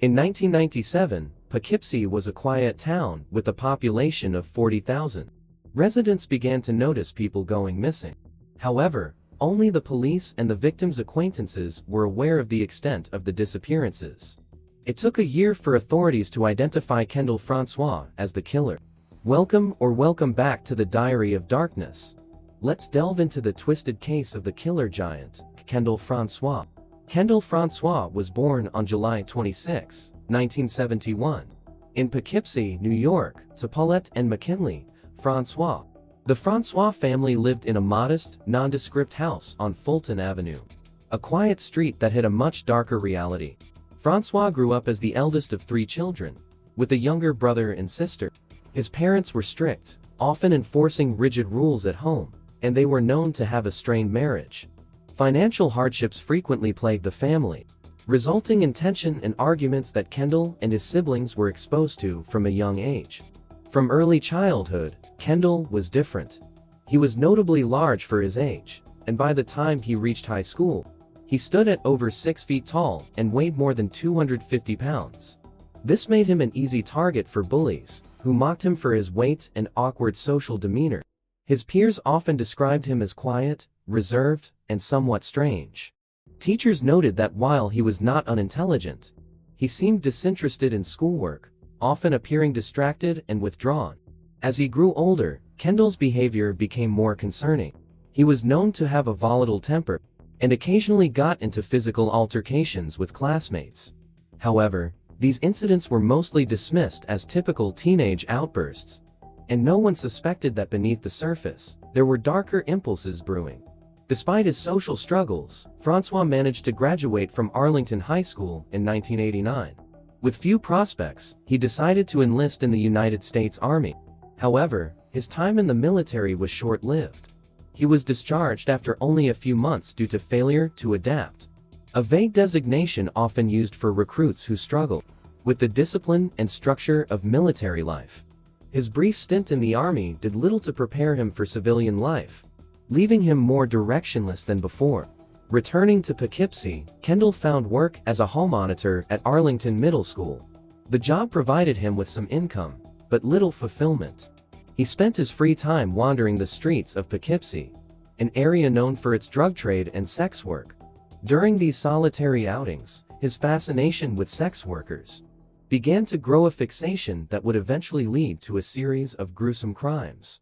In 1997, Poughkeepsie was a quiet town with a population of 40,000. Residents began to notice people going missing. However, only the police and the victims' acquaintances were aware of the extent of the disappearances. It took a year for authorities to identify Kendall Francois as the killer. Welcome back to the Diary of Darkness. Let's delve into the twisted case of the killer giant, Kendall Francois. Kendall Francois was born on July 26, 1971. In Poughkeepsie, New York, to Paulette and McKinley Francois. The Francois family lived in a modest, nondescript house on Fulton Avenue, a quiet street that hid a much darker reality. Francois grew up as the eldest of 3 children, with a younger brother and sister. His parents were strict, often enforcing rigid rules at home, and they were known to have a strained marriage. Financial hardships frequently plagued the family, resulting in tension and arguments that Kendall and his siblings were exposed to from a young age. From early childhood, Kendall was different. He was notably large for his age, and by the time he reached high school, he stood at over 6 feet tall and weighed more than 250 pounds. This made him an easy target for bullies, who mocked him for his weight and awkward social demeanor. His peers often described him as quiet, reserved, and somewhat strange. Teachers noted that while he was not unintelligent, he seemed disinterested in schoolwork, often appearing distracted and withdrawn. As he grew older, Kendall's behavior became more concerning. He was known to have a volatile temper, and occasionally got into physical altercations with classmates. However, these incidents were mostly dismissed as typical teenage outbursts, and no one suspected that beneath the surface, there were darker impulses brewing. Despite his social struggles, Francois managed to graduate from Arlington High School in 1989. With few prospects, he decided to enlist in the United States Army. However, his time in the military was short-lived. He was discharged after only a few months due to failure to adapt, a vague designation often used for recruits who struggle with the discipline and structure of military life. His brief stint in the Army did little to prepare him for civilian life, leaving him more directionless than before. Returning to Poughkeepsie, Kendall found work as a hall monitor at Arlington Middle School. The job provided him with some income, but little fulfillment. He spent his free time wandering the streets of Poughkeepsie, an area known for its drug trade and sex work. During these solitary outings, his fascination with sex workers began to grow, a fixation that would eventually lead to a series of gruesome crimes.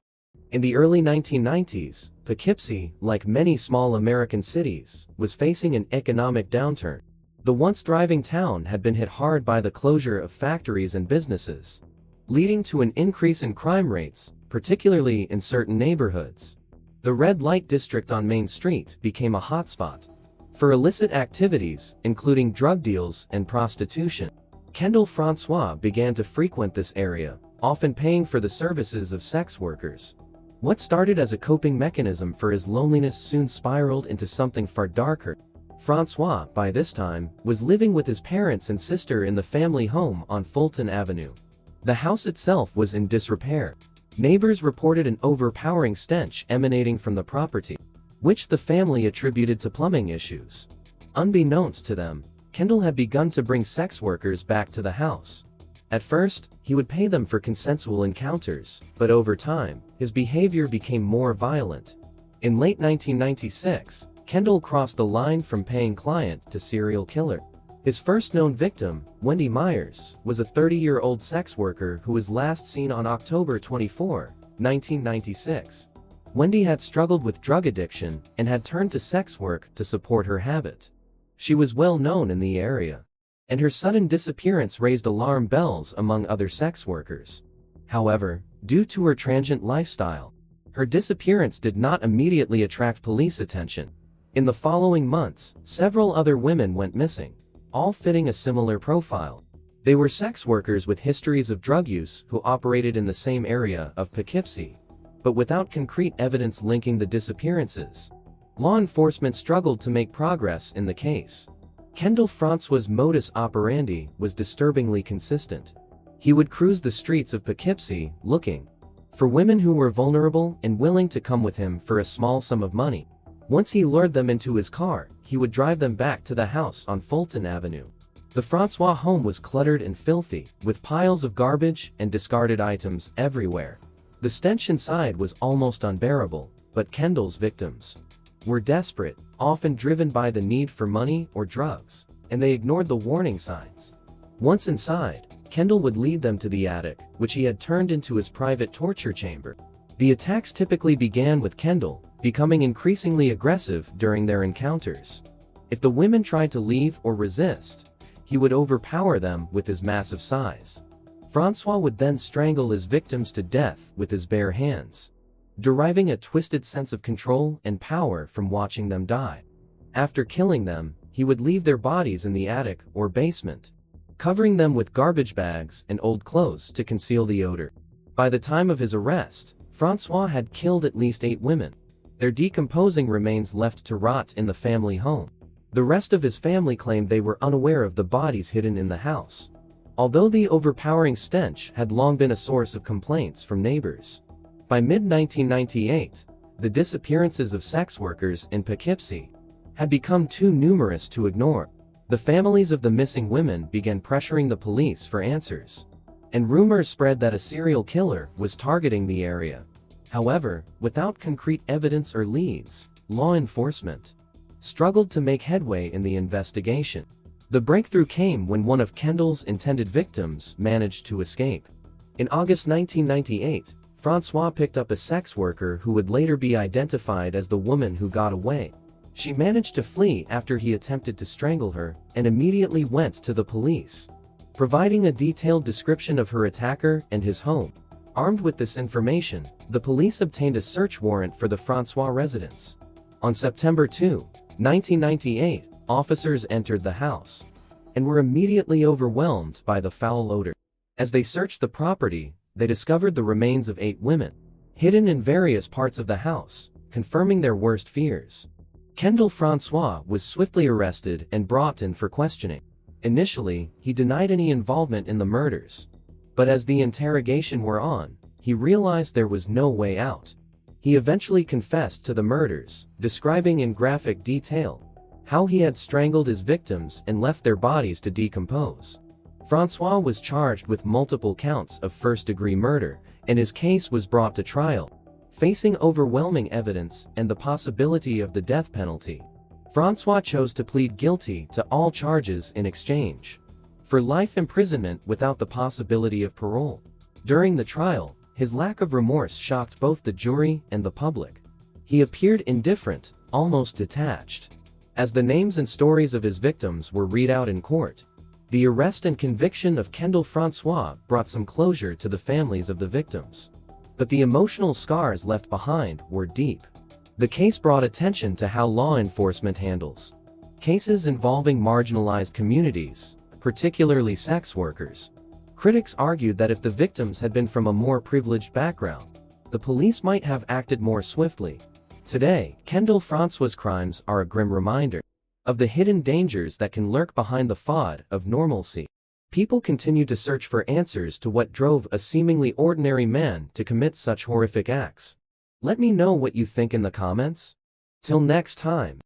In the early 1990s, Poughkeepsie, like many small American cities, was facing an economic downturn. The once thriving town had been hit hard by the closure of factories and businesses, leading to an increase in crime rates, particularly in certain neighborhoods. The red light district on Main Street became a hotspot for illicit activities, including drug deals and prostitution. Kendall Francois began to frequent this area, often paying for the services of sex workers. What started as a coping mechanism for his loneliness soon spiraled into something far darker. Francois, by this time, was living with his parents and sister in the family home on Fulton Avenue. The house itself was in disrepair. Neighbors reported an overpowering stench emanating from the property, which the family attributed to plumbing issues. Unbeknownst to them, Kendall had begun to bring sex workers back to the house. At first, he would pay them for consensual encounters, but over time, his behavior became more violent. In late 1996, Kendall crossed the line from paying client to serial killer. His first known victim, Wendy Myers, was a 30-year-old sex worker who was last seen on October 24, 1996. Wendy had struggled with drug addiction and had turned to sex work to support her habit. She was well known in the area, and her sudden disappearance raised alarm bells among other sex workers. However, due to her transient lifestyle, her disappearance did not immediately attract police attention. In the following months, several other women went missing, all fitting a similar profile. They were sex workers with histories of drug use who operated in the same area of Poughkeepsie, but without concrete evidence linking the disappearances. Law enforcement struggled to make progress in the case. Kendall Francois' modus operandi was disturbingly consistent. He would cruise the streets of Poughkeepsie, looking for women who were vulnerable and willing to come with him for a small sum of money. Once he lured them into his car, he would drive them back to the house on Fulton Avenue. The Francois home was cluttered and filthy, with piles of garbage and discarded items everywhere. The stench inside was almost unbearable, but Kendall's victims were desperate, often driven by the need for money or drugs, and they ignored the warning signs. Once inside, Kendall would lead them to the attic, which he had turned into his private torture chamber. The attacks typically began with Kendall becoming increasingly aggressive during their encounters. If the women tried to leave or resist, he would overpower them with his massive size. Francois would then strangle his victims to death with his bare hands, deriving a twisted sense of control and power from watching them die. After killing them, he would leave their bodies in the attic or basement, covering them with garbage bags and old clothes to conceal the odor. By the time of his arrest, Francois had killed at least 8 women. Their decomposing remains left to rot in the family home. The rest of his family claimed they were unaware of the bodies hidden in the house, although the overpowering stench had long been a source of complaints from neighbors. By mid-1998, the disappearances of sex workers in Poughkeepsie had become too numerous to ignore. The families of the missing women began pressuring the police for answers, and rumors spread that a serial killer was targeting the area. However, without concrete evidence or leads, law enforcement struggled to make headway in the investigation. The breakthrough came when one of Kendall's intended victims managed to escape. In August 1998, Francois picked up a sex worker who would later be identified as the woman who got away. She managed to flee after he attempted to strangle her, and immediately went to the police, providing a detailed description of her attacker and his home. Armed with this information, the police obtained a search warrant for the Francois residence. On September 2, 1998, officers entered the house and were immediately overwhelmed by the foul odor. As they searched the property, they discovered the remains of 8 women, hidden in various parts of the house, confirming their worst fears. Kendall Francois was swiftly arrested and brought in for questioning. Initially, he denied any involvement in the murders, but as the interrogation wore on, he realized there was no way out. He eventually confessed to the murders, describing in graphic detail how he had strangled his victims and left their bodies to decompose. Francois was charged with multiple counts of first-degree murder, and his case was brought to trial. Facing overwhelming evidence and the possibility of the death penalty, Francois chose to plead guilty to all charges in exchange for life imprisonment without the possibility of parole. During the trial, his lack of remorse shocked both the jury and the public. He appeared indifferent, almost detached. As the names and stories of his victims were read out in court, the arrest and conviction of Kendall Francois brought some closure to the families of the victims. But the emotional scars left behind were deep. The case brought attention to how law enforcement handles cases involving marginalized communities, particularly sex workers. Critics argued that if the victims had been from a more privileged background, the police might have acted more swiftly. Today, Kendall Francois' crimes are a grim reminder of the hidden dangers that can lurk behind the facade of normalcy. People continue to search for answers to what drove a seemingly ordinary man to commit such horrific acts. Let me know what you think in the comments. Till next time.